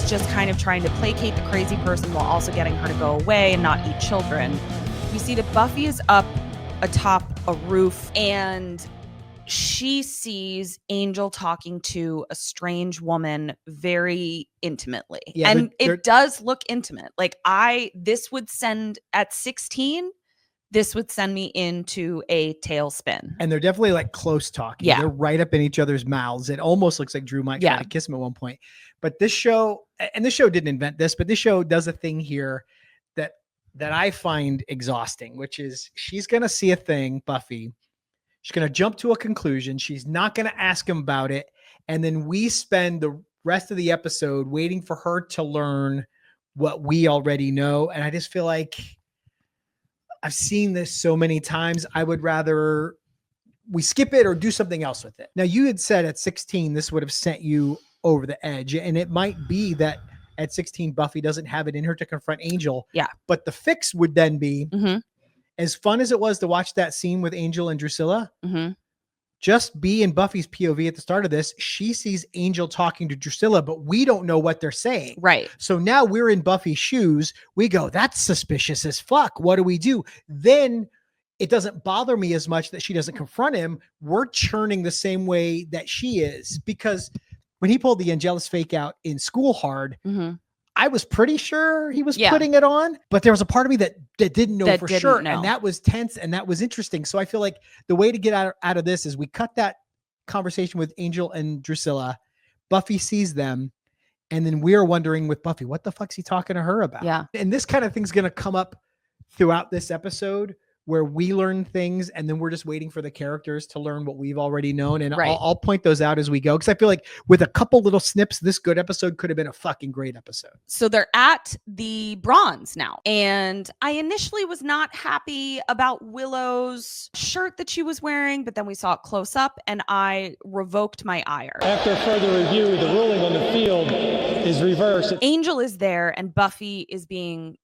is just kind of trying to placate the crazy person while also getting her to go away and not eat children. We see that Buffy is up atop a roof and she sees Angel talking to a strange woman very intimately. Yeah, and it does look intimate. Like this would send at 16, this would send me into a tailspin. And they're definitely like close talking. Yeah. They're right up in each other's mouths. It almost looks like Drew might try to kiss him at one point. But this show, and this show didn't invent this, but this show does a thing here that I find exhausting, which is she's going to see a thing, Buffy. She's going to jump to a conclusion. She's not going to ask him about it. And then we spend the rest of the episode waiting for her to learn what we already know. And I just feel like I've seen this so many times. I would rather we skip it or do something else with it. Now, you had said at 16, this would have sent you over the edge. And it might be that at 16, Buffy doesn't have it in her to confront Angel. Yeah. But the fix would then be, as fun as it was to watch that scene with Angel and Drusilla, just be in Buffy's POV at the start of this. She sees Angel talking to Drusilla, but we don't know what they're saying. Right. So now we're in Buffy's shoes. We go, that's suspicious as fuck. What do we do? Then it doesn't bother me as much that she doesn't confront him. We're churning the same way that she is, because when he pulled the Angelus fake out in School Hard, I was pretty sure he was putting it on, but there was a part of me that didn't know for sure. And that was tense and that was interesting. So I feel like the way to get out of this is we cut that conversation with Angel and Drusilla. Buffy sees them. And then we're wondering with Buffy, what the fuck's he talking to her about? Yeah. And this kind of thing's going to come up throughout this episode, where we learn things and then we're just waiting for the characters to learn what we've already known. And I'll point those out as we go, because I feel like with a couple little snips, this good episode could have been a fucking great episode. So they're at the bronze now. And I initially was not happy about Willow's shirt that she was wearing, but then we saw it close up and I revoked my ire. After further review, the ruling on the field is reversed. Angel is there and Buffy is being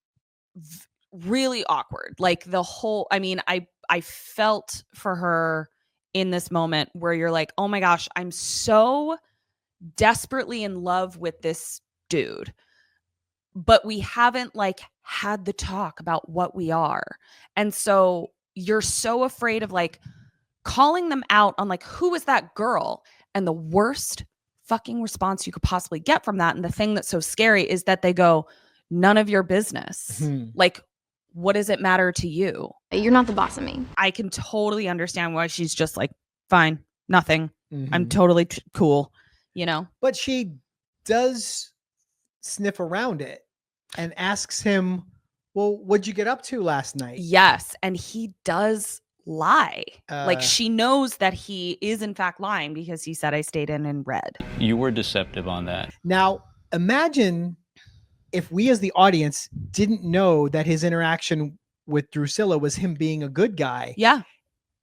really awkward. Like the whole, I mean, I felt for her in this moment where you're like, oh my gosh, I'm so desperately in love with this dude, but we haven't like had the talk about what we are. And so you're so afraid of like calling them out on like, who is that girl? And the worst fucking response you could possibly get from that. And the thing that's so scary is that they go, none of your business. Like, what does it matter to you? You're not the boss of me. I can totally understand why she's just like, fine, nothing. I'm totally cool, you know? But she does sniff around it and asks him, well, what'd you get up to last night? Yes. And he does lie. Like she knows that he is in fact lying because he said, I stayed in and read. You were deceptive on that. Now, imagine if we as the audience didn't know that his interaction with Drusilla was him being a good guy. Yeah.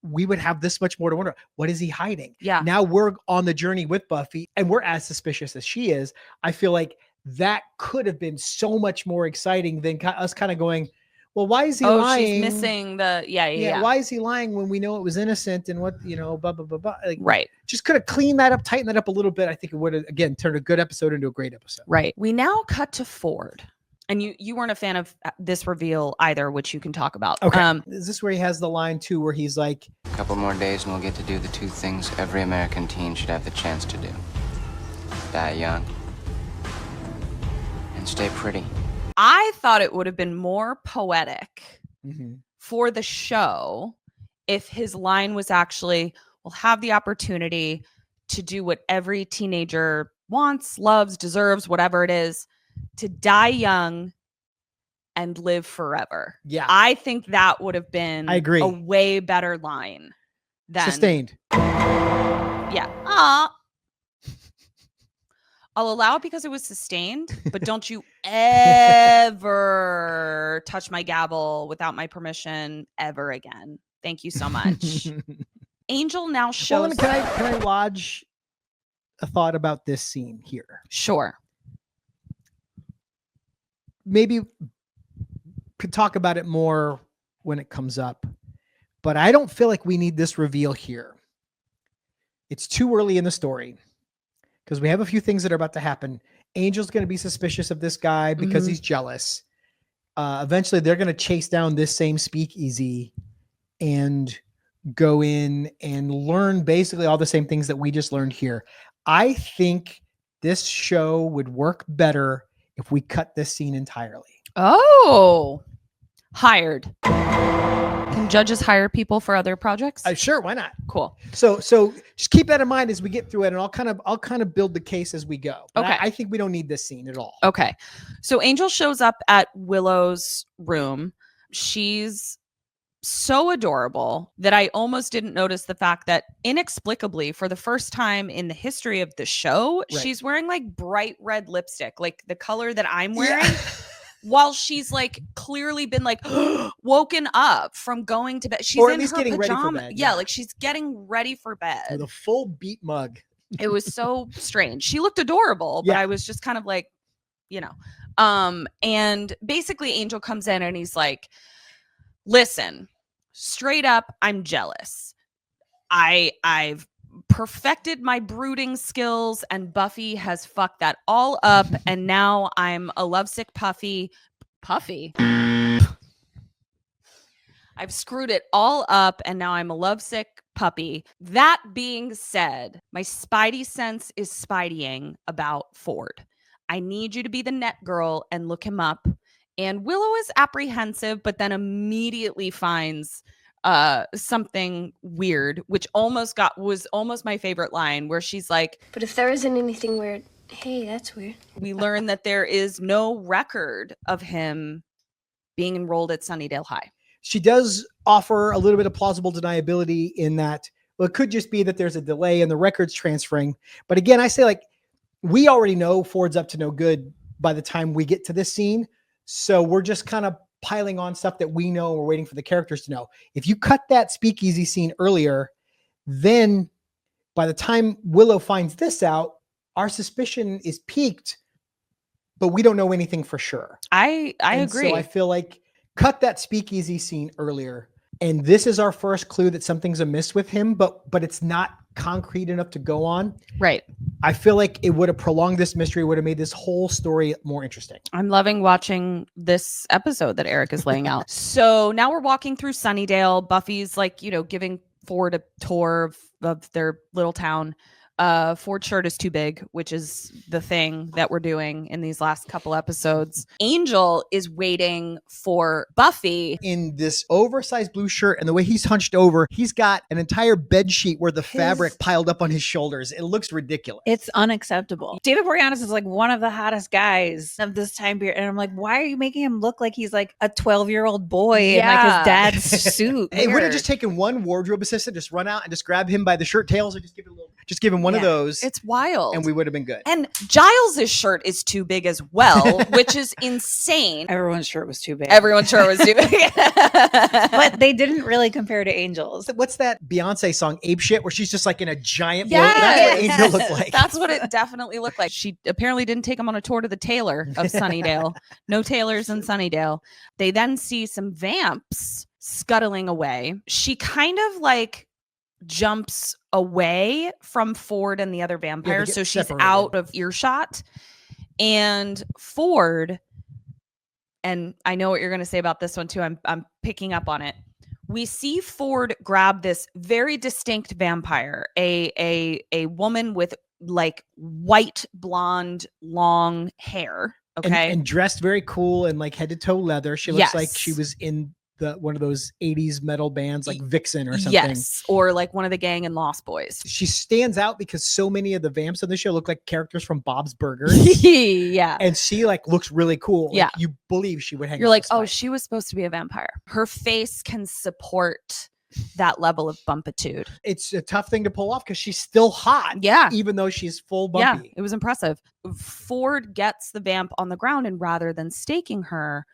We would have this much more to wonder. What is he hiding? Yeah. Now we're on the journey with Buffy and we're as suspicious as she is. I feel like that could have been so much more exciting than us kind of going, well, why is he lying? She's missing the, yeah. Why is he lying when we know it was innocent and what, you know, blah, blah, blah, blah. Like, right. Just could have cleaned that up, tightened that up a little bit. I think it would have, again, turned a good episode into a great episode. Right. We now cut to Ford. And you weren't a fan of this reveal either, which you can talk about. Okay. Is this where he has the line too, where he's like, a couple more days and we'll get to do the two things every American teen should have the chance to do. Die young and stay pretty. I thought it would have been more poetic for the show if his line was actually, we'll have the opportunity to do what every teenager wants, loves, deserves, whatever it is, to die young and live forever. Yeah. I think that would have been I agree. A way better line than sustained. Yeah. I'll allow it because it was sustained, but don't you ever touch my gavel without my permission ever again. Thank you so much. Angel now shows. Well, can I lodge a thought about this scene here? Sure. Maybe could talk about it more when it comes up, but I don't feel like we need this reveal here. It's too early in the story because we have a few things that are about to happen. Angel's going to be suspicious of this guy because he's jealous. Eventually, they're going to chase down this same speakeasy and go in and learn basically all the same things that we just learned here. I think this show would work better if we cut this scene entirely. Oh, hired. Can judges hire people for other projects? Sure, why not? Cool. So just keep that in mind as we get through it, and I'll kind of build the case as we go. But okay. I think we don't need this scene at all. Okay. So Angel shows up at Willow's room. She's so adorable that I almost didn't notice the fact that inexplicably, for the first time in the history of the show, she's wearing like bright red lipstick, like the color that I'm wearing. Yeah. While she's like clearly been like woken up from going to bed. She's or at in least her getting pajama. ready for bed. Yeah, like she's getting ready for bed. With a full beat mug. It was so strange. She looked adorable, but I was just kind of like, you know. And basically Angel comes in and he's like, listen, straight up, I'm jealous. I've perfected my brooding skills and Buffy has fucked that all up, and now I'm a lovesick Puffy. I've screwed it all up and now I'm a lovesick puppy. That being said, my spidey sense is spideying about Ford. I need you to be the net girl and look him up. And Willow is apprehensive, but then immediately finds something weird, which was almost my favorite line, where she's like, but if there isn't anything weird, hey, that's weird. We learn that there is no record of him being enrolled at Sunnydale High. She does offer a little bit of plausible deniability in that, well, it could just be that there's a delay in the records transferring. But again, I say, like, we already know Ford's up to no good by the time we get to this scene. So we're just kind of piling on stuff that we know. We're waiting for the characters to know. If you cut that speakeasy scene earlier, then by the time Willow finds this out, our suspicion is piqued, but we don't know anything for sure. I agree. So I feel like cut that speakeasy scene earlier. And this is our first clue that something's amiss with him, but it's not concrete enough to go on. Right. I feel like it would have prolonged this mystery, would have made this whole story more interesting. I'm loving watching this episode that Eric is laying out. So now we're walking through Sunnydale. Buffy's like, giving Ford a tour of their little town. Ford's shirt is too big, which is the thing that we're doing in these last couple episodes. Angel is waiting for Buffy in this oversized blue shirt, and the way he's hunched over, he's got an entire bed sheet where the fabric piled up on his shoulders. It looks ridiculous. It's unacceptable. David Boreanaz is like one of the hottest guys of this time period, and I'm like, why are you making him look like he's like a 12-year-old boy in like his dad's suit? Hey, would have just taken one wardrobe assistant, just run out and just grab him by the shirt tails, or just give him one of those. It's wild. And we would have been good. And Giles's shirt is too big as well, which is insane. Everyone's shirt was too big. But they didn't really compare to Angel's. What's that Beyonce song, Ape Shit, where she's just like in a giant blow? That's what Angel looked like. That's what it definitely looked like. She apparently didn't take him on a tour to the tailor of Sunnydale. No tailors in Sunnydale. They then see some vamps scuttling away. She kind of like jumps away from Ford and the other vampires, so she's out of earshot. And Ford, and I know what you're going to say about this one too, I'm picking up on it. We see Ford grab this very distinct vampire, a woman with like white blonde long hair, okay, and dressed very cool and like head to toe leather. She looks like she was in one of those 80s metal bands like Vixen or something. Yes, or like one of the gang in Lost Boys. She stands out because so many of the vamps on the show look like characters from Bob's Burgers. Yeah. And she like looks really cool. Yeah. Like, you believe she would hang out. You're like, oh, she was supposed to be a vampire. Her face can support that level of bumpitude. It's a tough thing to pull off because she's still hot. Yeah. Even though she's full bumpy. Yeah, it was impressive. Ford gets the vamp on the ground, and rather than staking her,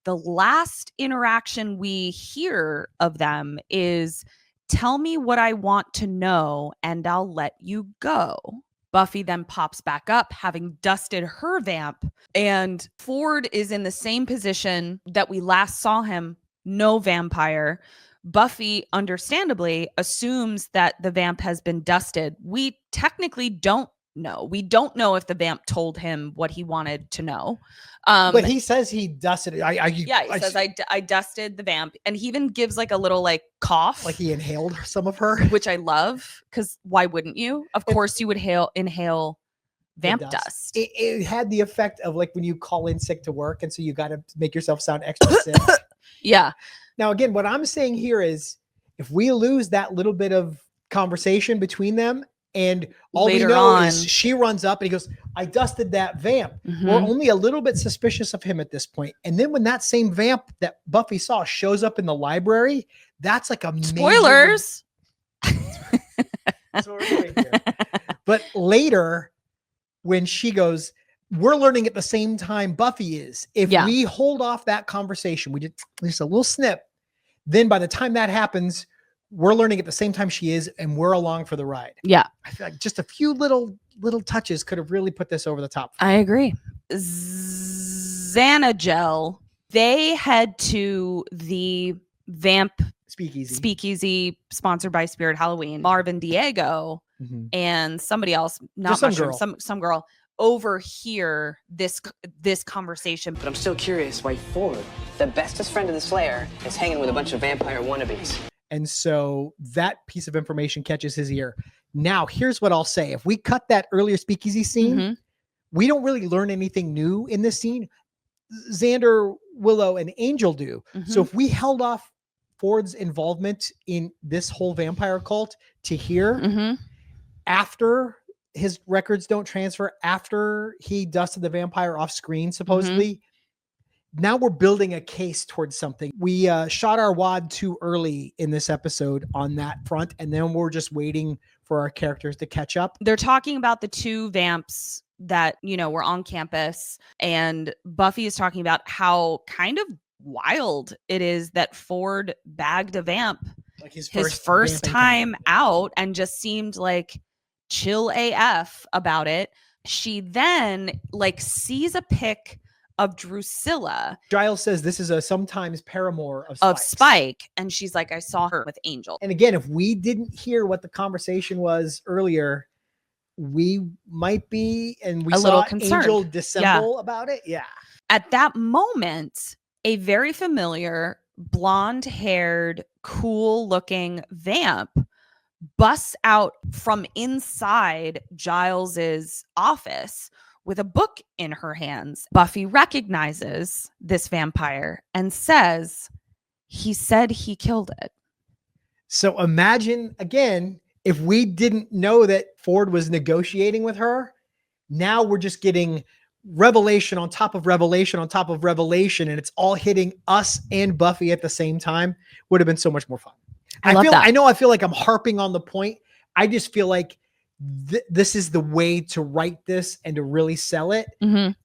the last interaction we hear of them is, tell me what I want to know and I'll let you go. Buffy then pops back up, having dusted her vamp, and Ford is in the same position that we last saw him, no vampire. Buffy, understandably, assumes that the vamp has been dusted. We technically don't know. We don't know if the vamp told him what he wanted to know. But he says he dusted it. He says I dusted the vamp, and he even gives like a little like cough, like he inhaled some of her, which I love, because why wouldn't you? Of course you would inhale vamp dust. It had the effect of like when you call in sick to work, and so you got to make yourself sound extra sick. Yeah. Now again, what I'm saying here is, if we lose that little bit of conversation between them, and all later we know is she runs up and he goes, I dusted that vamp. We're only a little bit suspicious of him at this point. And then when that same vamp that Buffy saw shows up in the library, that's like a spoilers. That's what we're doing here. But later, when she goes, we're learning at the same time Buffy is. If we hold off that conversation, we did just a little snip. Then by the time that happens, we're learning at the same time she is, and we're along for the ride. Yeah. I feel like just a few little touches could have really put this over the top. I agree. Xanagel, they head to the vamp speakeasy sponsored by Spirit Halloween. Marvin Diego and somebody else, not some girl, overhear this conversation. But I'm still curious why Ford, the bestest friend of the Slayer, is hanging with a bunch of vampire wannabes. And so that piece of information catches his ear. Now, here's what I'll say. If we cut that earlier speakeasy scene, we don't really learn anything new in this scene. Xander, Willow, and Angel do. So if we held off Ford's involvement in this whole vampire cult to here, after his records don't transfer, after he dusted the vampire off screen, supposedly, now we're building a case towards something. We shot our wad too early in this episode on that front, and then we're just waiting for our characters to catch up. They're talking about the two vamps that, were on campus, and Buffy is talking about how kind of wild it is that Ford bagged a vamp like his first time out and just seemed like chill AF about it. She then sees a pic of Drusilla. Giles says this is a sometimes paramour of Spike. And she's like, I saw her with Angel. And again, if we didn't hear what the conversation was earlier, we might be, and we saw Angel dissemble about it. Yeah. At that moment, a very familiar blonde-haired, cool-looking vamp busts out from inside Giles's office with a book in her hands. Buffy recognizes this vampire and says, he said he killed it. So imagine, again, if we didn't know that Ford was negotiating with her, now we're just getting revelation on top of revelation on top of revelation, and it's all hitting us and Buffy at the same time. Would have been so much more fun. I feel like I'm harping on the point. I just feel like this is the way to write this and to really sell it,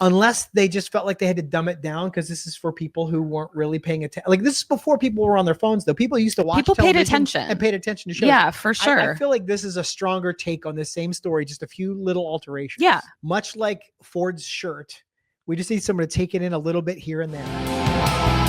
unless they just felt like they had to dumb it down, because this is for people who weren't really paying attention. Like, this is before people were on their phones, though. People used to watch television paid attention to shows. Yeah, for sure. I feel like this is a stronger take on the same story, just a few little alterations. Yeah. Much like Ford's shirt. We just need someone to take it in a little bit here and there.